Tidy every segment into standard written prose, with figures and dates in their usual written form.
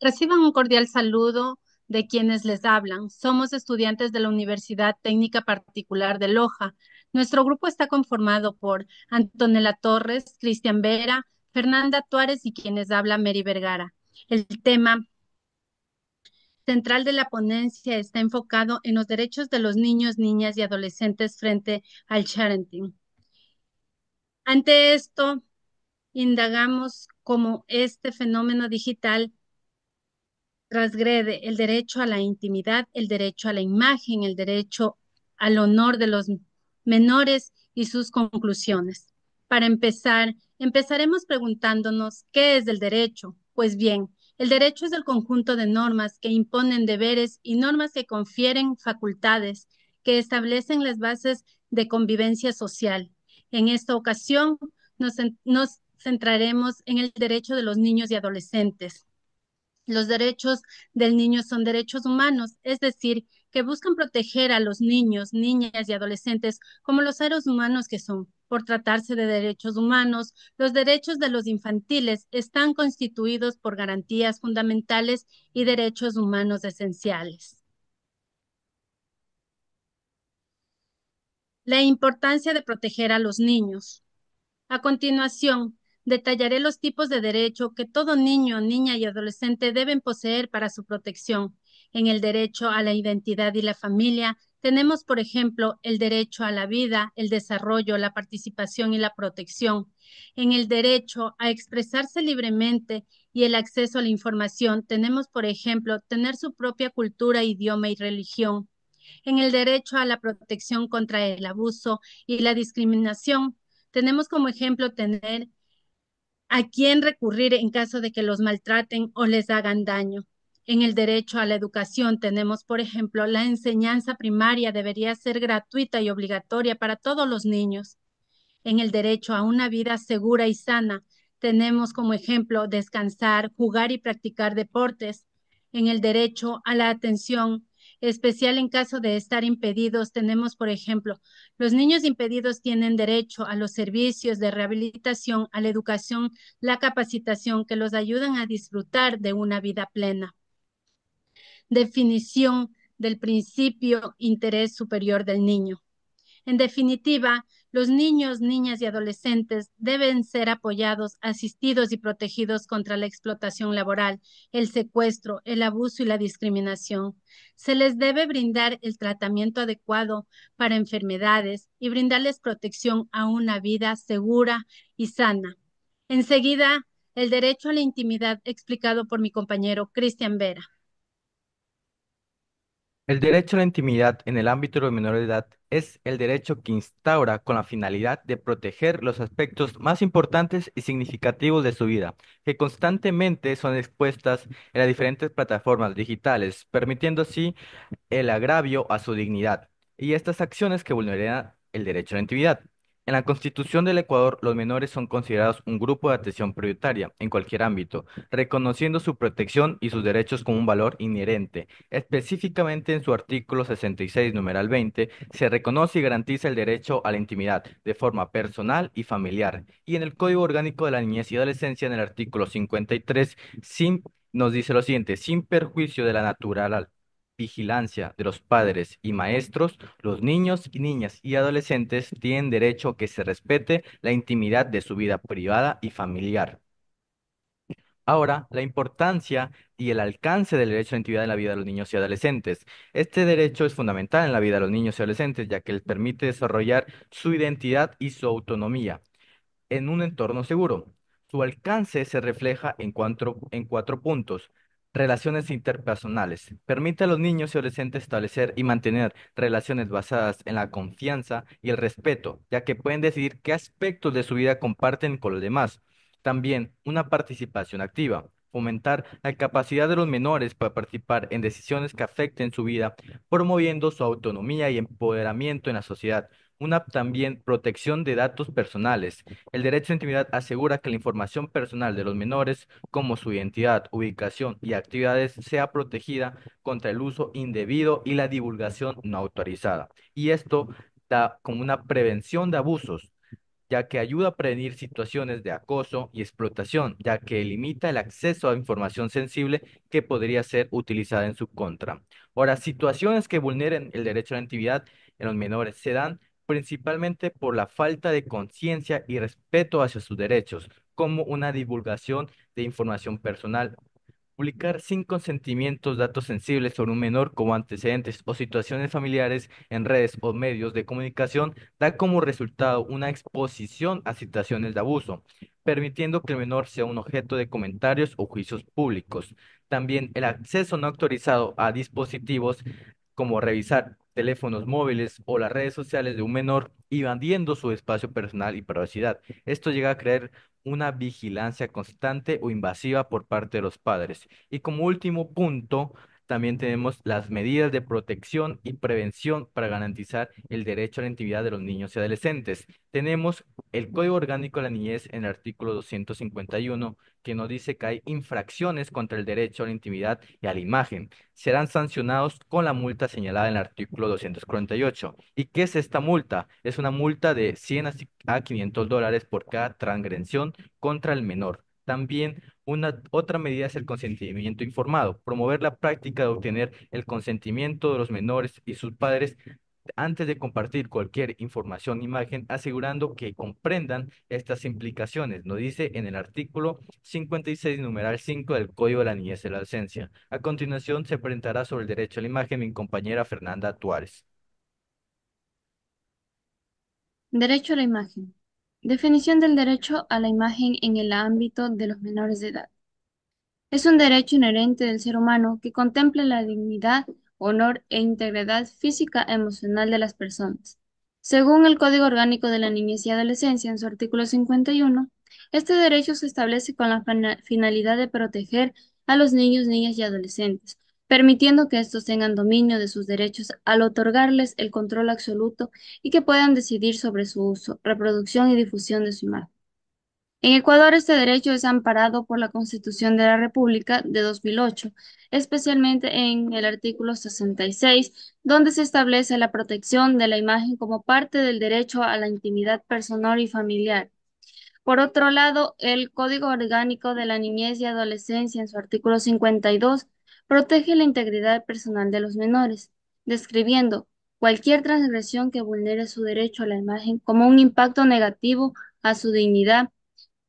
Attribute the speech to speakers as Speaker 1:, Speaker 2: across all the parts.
Speaker 1: Reciban un cordial saludo de quienes les hablan. Somos estudiantes de la Universidad Técnica Particular de Loja. Nuestro grupo está conformado por Antonella Torres, Cristian Vera, Fernanda Tuárez y quienes habla Mary Vergara. El tema central de la ponencia está enfocado en los derechos de los niños, niñas y adolescentes frente al parenting. Ante esto, indagamos cómo este fenómeno digital transgrede el derecho a la intimidad, el derecho a la imagen, el derecho al honor de los menores y sus conclusiones. Para empezar, empezaremos preguntándonos ¿qué es el derecho? Pues bien, el derecho es el conjunto de normas que imponen deberes y normas que confieren facultades, que establecen las bases de convivencia social. En esta ocasión, nos centraremos en el derecho de los niños y adolescentes. Los derechos del niño son derechos humanos, es decir, que buscan proteger a los niños, niñas y adolescentes como los seres humanos que son. Por tratarse de derechos humanos, los derechos de los infantiles están constituidos por garantías fundamentales y derechos humanos esenciales. La importancia de proteger a los niños. A continuación, detallaré los tipos de derecho que todo niño, niña y adolescente deben poseer para su protección. En el derecho a la identidad y la familia, tenemos, por ejemplo, el derecho a la vida, el desarrollo, la participación y la protección. En el derecho a expresarse libremente y el acceso a la información, tenemos, por ejemplo, tener su propia cultura, idioma y religión. En el derecho a la protección contra el abuso y la discriminación, tenemos como ejemplo tener a quién recurrir en caso de que los maltraten o les hagan daño. En el derecho a la educación tenemos, por ejemplo, la enseñanza primaria debería ser gratuita y obligatoria para todos los niños. En el derecho a una vida segura y sana tenemos como ejemplo descansar, jugar y practicar deportes. En el derecho a la atención especial en caso de estar impedidos, tenemos, por ejemplo, los niños impedidos tienen derecho a los servicios de rehabilitación, a la educación, la capacitación que los ayudan a disfrutar de una vida plena. Definición del principio interés superior del niño. En definitiva, los niños, niñas y adolescentes deben ser apoyados, asistidos y protegidos contra la explotación laboral, el secuestro, el abuso y la discriminación. Se les debe brindar el tratamiento adecuado para enfermedades y brindarles protección a una vida segura y sana. Enseguida, el derecho a la intimidad explicado por mi compañero Cristian Vera.
Speaker 2: El derecho a la intimidad en el ámbito de los menores de edad es el derecho que instaura con la finalidad de proteger los aspectos más importantes y significativos de su vida, que constantemente son expuestas en las diferentes plataformas digitales, permitiendo así el agravio a su dignidad y estas acciones que vulneran el derecho a la intimidad. En la Constitución del Ecuador, los menores son considerados un grupo de atención prioritaria en cualquier ámbito, reconociendo su protección y sus derechos como un valor inherente. Específicamente en su artículo 66, numeral 20, se reconoce y garantiza el derecho a la intimidad de forma personal y familiar. Y en el Código Orgánico de la Niñez y Adolescencia, en el artículo 53, nos dice lo siguiente: sin perjuicio de la natural vigilancia de los padres y maestros, los niños y niñas y adolescentes tienen derecho a que se respete la intimidad de su vida privada y familiar. Ahora, la importancia y el alcance del derecho a la intimidad en la vida de los niños y adolescentes. Este derecho es fundamental en la vida de los niños y adolescentes, ya que les permite desarrollar su identidad y su autonomía en un entorno seguro. Su alcance se refleja en cuatro puntos. Relaciones interpersonales. Permite a los niños y adolescentes establecer y mantener relaciones basadas en la confianza y el respeto, ya que pueden decidir qué aspectos de su vida comparten con los demás. También una participación activa. Fomentar la capacidad de los menores para participar en decisiones que afecten su vida, promoviendo su autonomía y empoderamiento en la sociedad. Una también protección de datos personales. El derecho a intimidad asegura que la información personal de los menores, como su identidad, ubicación y actividades, sea protegida contra el uso indebido y la divulgación no autorizada. Y esto da como una prevención de abusos. ya que ayuda a prevenir situaciones de acoso y explotación, ya que limita el acceso a información sensible que podría ser utilizada en su contra. Ahora, situaciones que vulneren el derecho a la intimidad en los menores se dan principalmente por la falta de conciencia y respeto hacia sus derechos, como una divulgación de información personal. Publicar sin consentimientos datos sensibles sobre un menor como antecedentes o situaciones familiares en redes o medios de comunicación da como resultado una exposición a situaciones de abuso, permitiendo que el menor sea un objeto de comentarios o juicios públicos. También el acceso no autorizado a dispositivos como revisar teléfonos móviles o las redes sociales de un menor, invadiendo su espacio personal y privacidad. Esto llega a crear una vigilancia constante o invasiva por parte de los padres. Y como último punto, también tenemos las medidas de protección y prevención para garantizar el derecho a la intimidad de los niños y adolescentes. Tenemos el Código Orgánico de la Niñez en el artículo 251, que nos dice que hay infracciones contra el derecho a la intimidad y a la imagen. Serán sancionados con la multa señalada en el artículo 248. ¿Y qué es esta multa? Es una multa de 100 a $500 por cada transgresión contra el menor. También una otra medida es el consentimiento informado, promover la práctica de obtener el consentimiento de los menores y sus padres antes de compartir cualquier información o imagen, asegurando que comprendan estas implicaciones. Nos dice en el artículo 56, numeral 5 del Código de la Niñez y la Adolescencia. A continuación se presentará sobre el derecho a la imagen mi compañera Fernanda Tuárez.
Speaker 3: Derecho a la imagen. Definición del derecho a la imagen en el ámbito de los menores de edad. Es un derecho inherente del ser humano que contempla la dignidad, honor e integridad física e emocional de las personas. Según el Código Orgánico de la Niñez y Adolescencia, en su artículo 51, este derecho se establece con la finalidad de proteger a los niños, niñas y adolescentes, permitiendo que estos tengan dominio de sus derechos al otorgarles el control absoluto y que puedan decidir sobre su uso, reproducción y difusión de su imagen. En Ecuador, este derecho es amparado por la Constitución de la República de 2008, especialmente en el artículo 66, donde se establece la protección de la imagen como parte del derecho a la intimidad personal y familiar. Por otro lado, el Código Orgánico de la Niñez y Adolescencia, en su artículo 52, protege la integridad personal de los menores, describiendo cualquier transgresión que vulnere su derecho a la imagen como un impacto negativo a su dignidad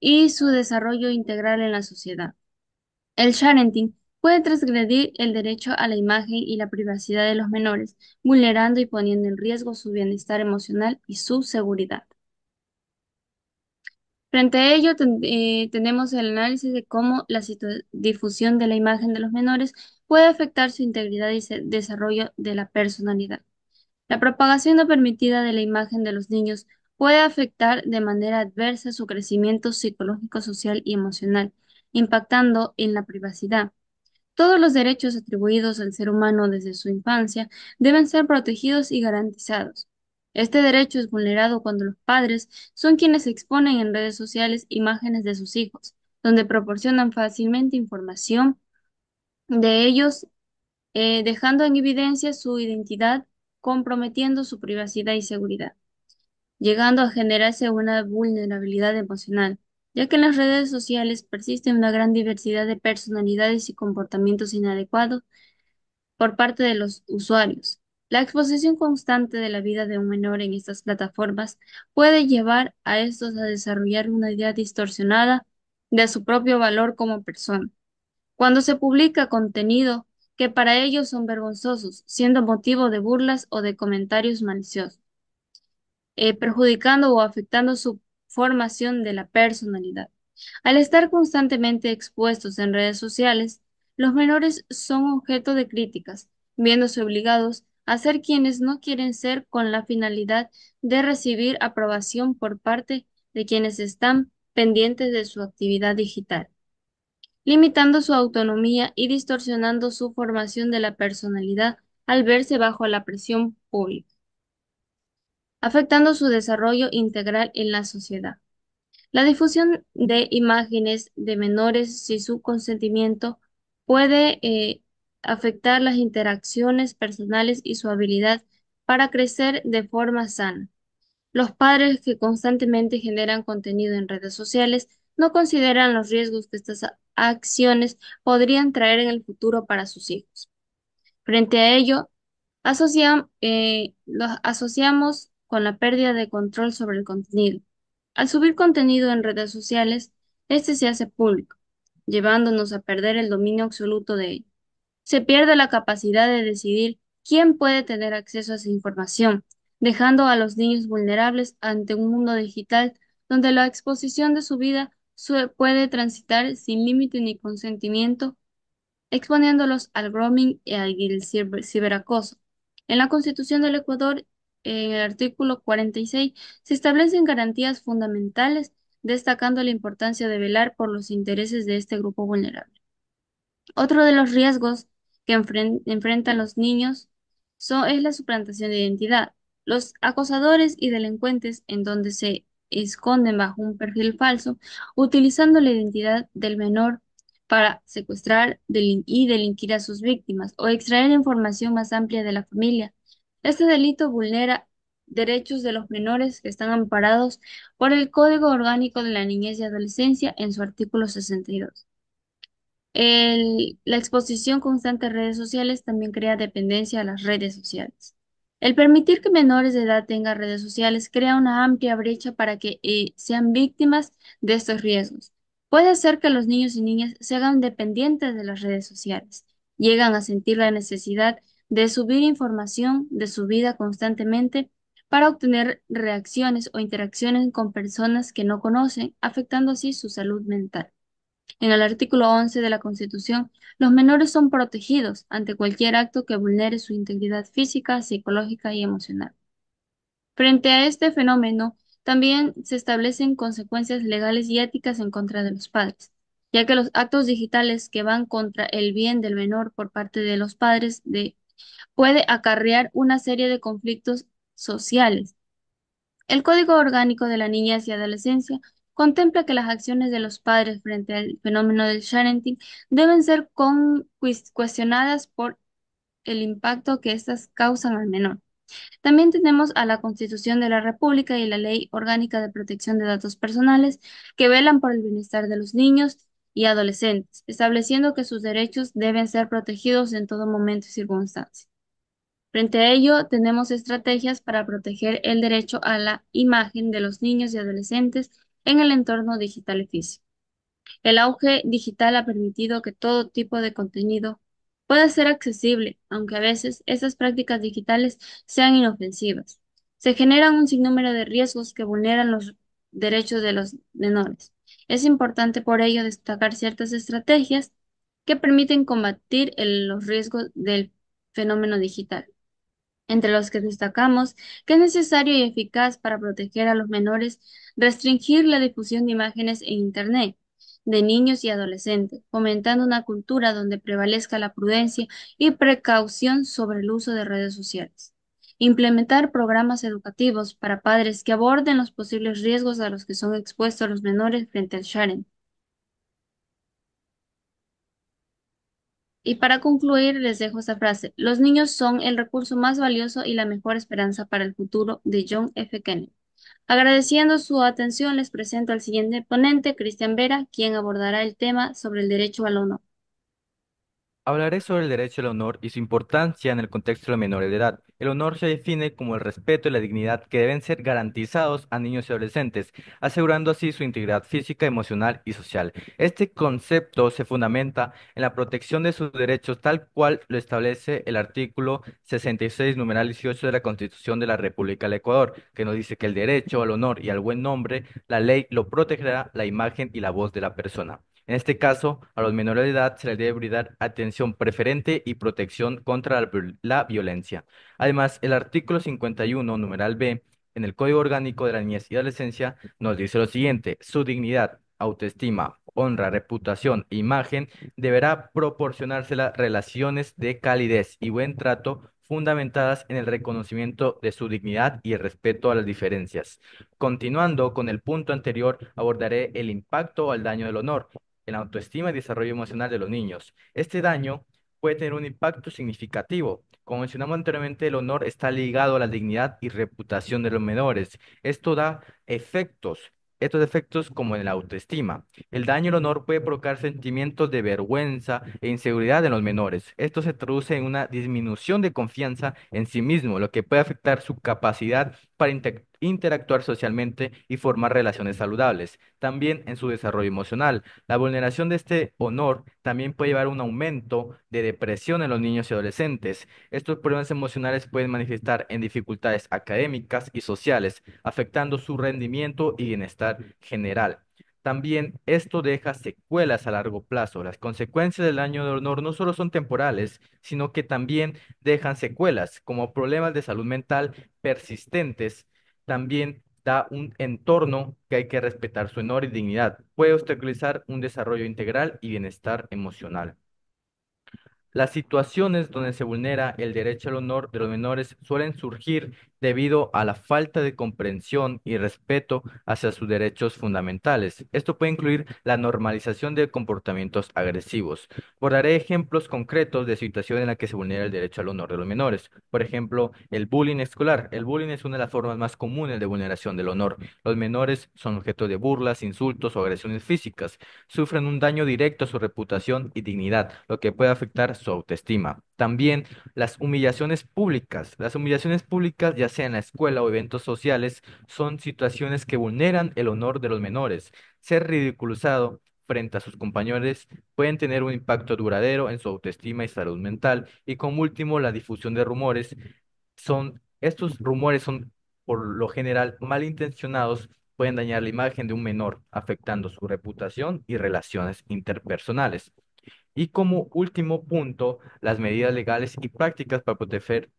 Speaker 3: y su desarrollo integral en la sociedad. El sharenting puede transgredir el derecho a la imagen y la privacidad de los menores, vulnerando y poniendo en riesgo su bienestar emocional y su seguridad. Frente a ello, tenemos el análisis de cómo la difusión de la imagen de los menores puede afectar su integridad y desarrollo de la personalidad. La propagación no permitida de la imagen de los niños puede afectar de manera adversa su crecimiento psicológico, social y emocional, impactando en la privacidad. Todos los derechos atribuidos al ser humano desde su infancia deben ser protegidos y garantizados. Este derecho es vulnerado cuando los padres son quienes exponen en redes sociales imágenes de sus hijos, donde proporcionan fácilmente información de ellos, dejando en evidencia su identidad, comprometiendo su privacidad y seguridad, llegando a generarse una vulnerabilidad emocional, ya que en las redes sociales persiste una gran diversidad de personalidades y comportamientos inadecuados por parte de los usuarios. La exposición constante de la vida de un menor en estas plataformas puede llevar a estos a desarrollar una idea distorsionada de su propio valor como persona. Cuando se publica contenido que para ellos son vergonzosos, siendo motivo de burlas o de comentarios maliciosos, perjudicando o afectando su formación de la personalidad. Al estar constantemente expuestos en redes sociales, los menores son objeto de críticas, viéndose obligados a ser quienes no quieren ser con la finalidad de recibir aprobación por parte de quienes están pendientes de su actividad digital, limitando su autonomía y distorsionando su formación de la personalidad al verse bajo la presión pública, afectando su desarrollo integral en la sociedad. La difusión de imágenes de menores sin su consentimiento puede afectar las interacciones personales y su habilidad para crecer de forma sana. Los padres que constantemente generan contenido en redes sociales no consideran los riesgos que estas acciones podrían traer en el futuro para sus hijos. Frente a ello, los asociamos con la pérdida de control sobre el contenido. Al subir contenido en redes sociales, este se hace público, llevándonos a perder el dominio absoluto de él. Se pierde la capacidad de decidir quién puede tener acceso a esa información, dejando a los niños vulnerables ante un mundo digital donde la exposición de su vida puede transitar sin límite ni consentimiento, exponiéndolos al grooming y al ciberacoso. En la Constitución del Ecuador, en el artículo 46, se establecen garantías fundamentales, destacando la importancia de velar por los intereses de este grupo vulnerable. Otro de los riesgos que enfrentan los niños es la suplantación de identidad. Los acosadores y delincuentes, en donde se esconden bajo un perfil falso, utilizando la identidad del menor para secuestrar y delinquir a sus víctimas o extraer información más amplia de la familia. Este delito vulnera derechos de los menores que están amparados por el Código Orgánico de la Niñez y Adolescencia en su artículo 62. La exposición constante a redes sociales también crea dependencia a las redes sociales. El permitir que menores de edad tengan redes sociales crea una amplia brecha para que sean víctimas de estos riesgos. Puede hacer que los niños y niñas se hagan dependientes de las redes sociales, llegan a sentir la necesidad de subir información de su vida constantemente para obtener reacciones o interacciones con personas que no conocen, afectando así su salud mental. En el artículo 11 de la Constitución, los menores son protegidos ante cualquier acto que vulnere su integridad física, psicológica y emocional. Frente a este fenómeno, también se establecen consecuencias legales y éticas en contra de los padres, ya que los actos digitales que van contra el bien del menor por parte de los padres puede acarrear una serie de conflictos sociales. El Código Orgánico de la Niñez y Adolescencia contempla que las acciones de los padres frente al fenómeno del parenting deben ser cuestionadas por el impacto que éstas causan al menor. También tenemos a la Constitución de la República y la Ley Orgánica de Protección de Datos Personales que velan por el bienestar de los niños y adolescentes, estableciendo que sus derechos deben ser protegidos en todo momento y circunstancia. Frente a ello, tenemos estrategias para proteger el derecho a la imagen de los niños y adolescentes en el entorno digital y físico. El auge digital ha permitido que todo tipo de contenido pueda ser accesible, aunque a veces estas prácticas digitales sean inofensivas. Se generan un sinnúmero de riesgos que vulneran los derechos de los menores. Es importante por ello destacar ciertas estrategias que permiten combatir los riesgos del fenómeno digital, entre los que destacamos que es necesario y eficaz para proteger a los menores, restringir la difusión de imágenes en Internet de niños y adolescentes, fomentando una cultura donde prevalezca la prudencia y precaución sobre el uso de redes sociales. Implementar programas educativos para padres que aborden los posibles riesgos a los que son expuestos los menores frente al sharing. Y para concluir, les dejo esta frase: los niños son el recurso más valioso y la mejor esperanza para el futuro, de John F. Kennedy. Agradeciendo su atención, les presento al siguiente ponente, Cristian Vera, quien abordará el tema sobre el derecho al honor.
Speaker 2: Hablaré sobre el derecho al honor y su importancia en el contexto de los menores de edad. El honor se define como el respeto y la dignidad que deben ser garantizados a niños y adolescentes, asegurando así su integridad física, emocional y social. Este concepto se fundamenta en la protección de sus derechos tal cual lo establece el artículo 66, numeral 18 de la Constitución de la República del Ecuador, que nos dice que el derecho al honor y al buen nombre, la ley lo protegerá la imagen y la voz de la persona. En este caso, a los menores de edad se les debe brindar atención preferente y protección contra la violencia. Además, el artículo 51, numeral B, en el Código Orgánico de la Niñez y Adolescencia, nos dice lo siguiente: su dignidad, autoestima, honra, reputación e imagen deberá proporcionárselas relaciones de calidez y buen trato fundamentadas en el reconocimiento de su dignidad y el respeto a las diferencias. Continuando con el punto anterior, abordaré el impacto o el daño del honor en la autoestima y desarrollo emocional de los niños. Este daño puede tener un impacto significativo. Como mencionamos anteriormente, el honor está ligado a la dignidad y reputación de los menores. Esto da efectos, estos efectos como en la autoestima. El daño al honor puede provocar sentimientos de vergüenza e inseguridad en los menores. Esto se traduce en una disminución de confianza en sí mismo, lo que puede afectar su capacidad para interactuar socialmente y formar relaciones saludables. También en su desarrollo emocional. La vulneración de este honor también puede llevar a un aumento de depresión en los niños y adolescentes. Estos problemas emocionales pueden manifestar en dificultades académicas y sociales, afectando su rendimiento y bienestar general. También esto deja secuelas a largo plazo. Las consecuencias del daño de honor no solo son temporales, sino que también dejan secuelas, como problemas de salud mental persistentes. También da un entorno que hay que respetar su honor y dignidad. Puede obstaculizar un desarrollo integral y bienestar emocional. Las situaciones donde se vulnera el derecho al honor de los menores suelen surgir debido a la falta de comprensión y respeto hacia sus derechos fundamentales. Esto puede incluir la normalización de comportamientos agresivos. Daré ejemplos concretos de situaciones en las que se vulnera el derecho al honor de los menores. Por ejemplo, el bullying escolar. El bullying es una de las formas más comunes de vulneración del honor. Los menores son objeto de burlas, insultos o agresiones físicas, sufren un daño directo a su reputación y dignidad, lo que puede afectar su autoestima. También las humillaciones públicas. Las humillaciones públicas, ya sea en la escuela o eventos sociales, son situaciones que vulneran el honor de los menores. Ser ridiculizado frente a sus compañeros pueden tener un impacto duradero en su autoestima y salud mental. Y como último, la difusión de rumores estos rumores son por lo general malintencionados, pueden dañar la imagen de un menor, afectando su reputación y relaciones interpersonales. Y como último punto, las medidas legales y prácticas para proteger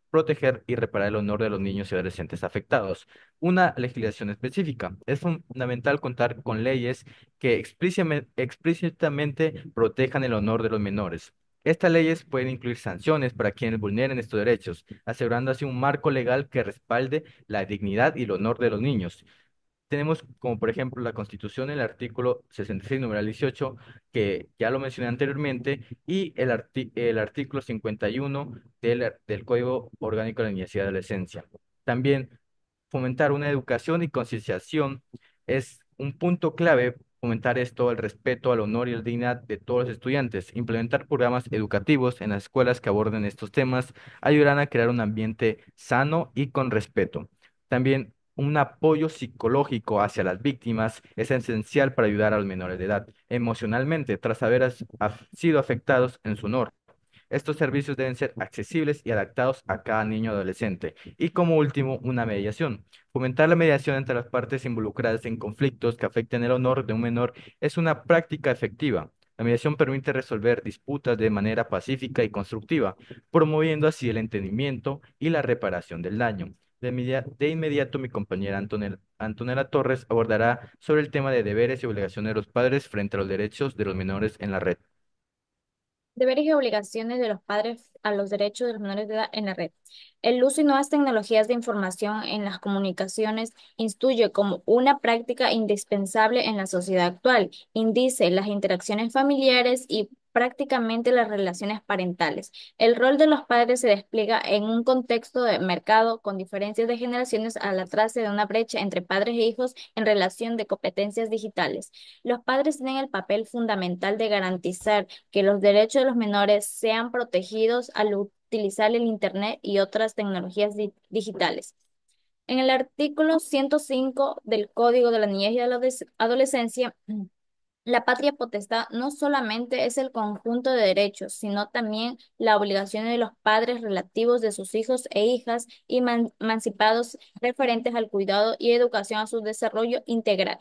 Speaker 2: y reparar el honor de los niños y adolescentes afectados. Una legislación específica. Es fundamental contar con leyes que explícitamente protejan el honor de los menores. Estas leyes pueden incluir sanciones para quienes vulneren estos derechos, asegurando así un marco legal que respalde la dignidad y el honor de los niños. Tenemos como por ejemplo la Constitución, el artículo 66, numeral 18, que ya lo mencioné anteriormente, y el artículo 51 del Código Orgánico de la Niñez y Adolescencia. También fomentar una educación y concienciación es un punto clave. Fomentar esto, el respeto al honor y la dignidad de todos los estudiantes. Implementar programas educativos en las escuelas que aborden estos temas ayudarán a crear un ambiente sano y con respeto. También un apoyo psicológico hacia las víctimas es esencial para ayudar a los menores de edad emocionalmente tras haber sido afectados en su honor. Estos servicios deben ser accesibles y adaptados a cada niño o adolescente. Y como último, una mediación. Fomentar la mediación entre las partes involucradas en conflictos que afecten el honor de un menor es una práctica efectiva. La mediación permite resolver disputas de manera pacífica y constructiva, promoviendo así el entendimiento y la reparación del daño. De inmediato, mi compañera Antonella Torres abordará sobre el tema de deberes y obligaciones de los padres frente a los derechos de los menores en la red.
Speaker 4: Deberes y obligaciones de los padres a los derechos de los menores de edad en la red. El uso de nuevas tecnologías de información en las comunicaciones instituye como una práctica indispensable en la sociedad actual. Indice las interacciones familiares y prácticamente las relaciones parentales. El rol de los padres se despliega en un contexto de mercado con diferencias de generaciones al atrás de una brecha entre padres e hijos en relación de competencias digitales. Los padres tienen el papel fundamental de garantizar que los derechos de los menores sean protegidos al utilizar el Internet y otras tecnologías digitales. En el artículo 105 del Código de la Niñez y la Adolescencia, la patria potestad no solamente es el conjunto de derechos, sino también la obligación de los padres relativos de sus hijos e hijas emancipados referentes al cuidado y educación a su desarrollo integral.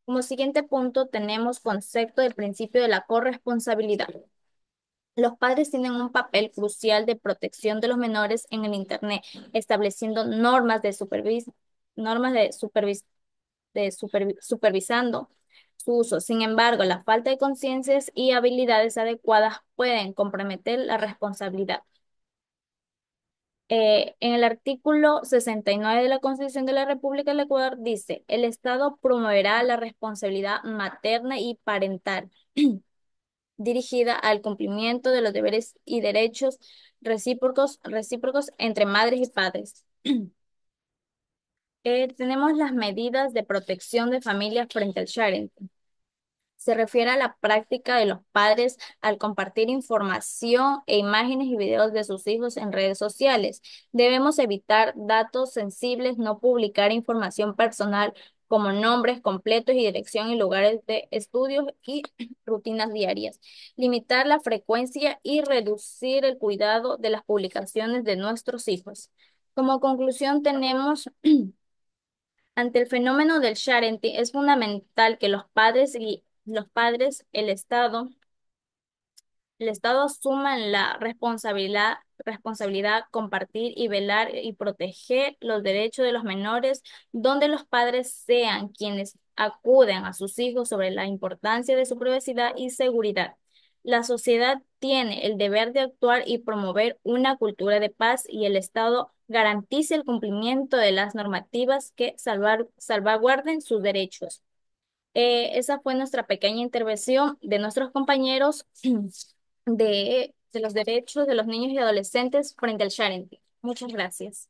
Speaker 4: Como siguiente punto tenemos concepto del principio de la corresponsabilidad. Los padres tienen un papel crucial de protección de los menores en el Internet, estableciendo normas supervisando su uso. Sin embargo, la falta de conciencias y habilidades adecuadas pueden comprometer la responsabilidad. En el artículo 69 de la Constitución de la República del Ecuador dice, el Estado promoverá la responsabilidad materna y parental dirigida al cumplimiento de los deberes y derechos recíprocos entre madres y padres. Tenemos las medidas de protección de familias frente al sharing. Se refiere a la práctica de los padres al compartir información e imágenes y videos de sus hijos en redes sociales. Debemos evitar datos sensibles, no publicar información personal como nombres completos y dirección y lugares de estudios y rutinas diarias. Limitar la frecuencia y reducir el cuidado de las publicaciones de nuestros hijos. Como conclusión, tenemos ante el fenómeno del sharing, es fundamental que el Estado asuman la responsabilidad compartir y velar y proteger los derechos de los menores, donde los padres sean quienes acuden a sus hijos sobre la importancia de su privacidad y seguridad. La sociedad tiene el deber de actuar y promover una cultura de paz y el Estado garantice el cumplimiento de las normativas que salvaguarden sus derechos. Esa fue nuestra pequeña intervención de nuestros compañeros de los derechos de los niños y adolescentes frente al sharing. Muchas gracias.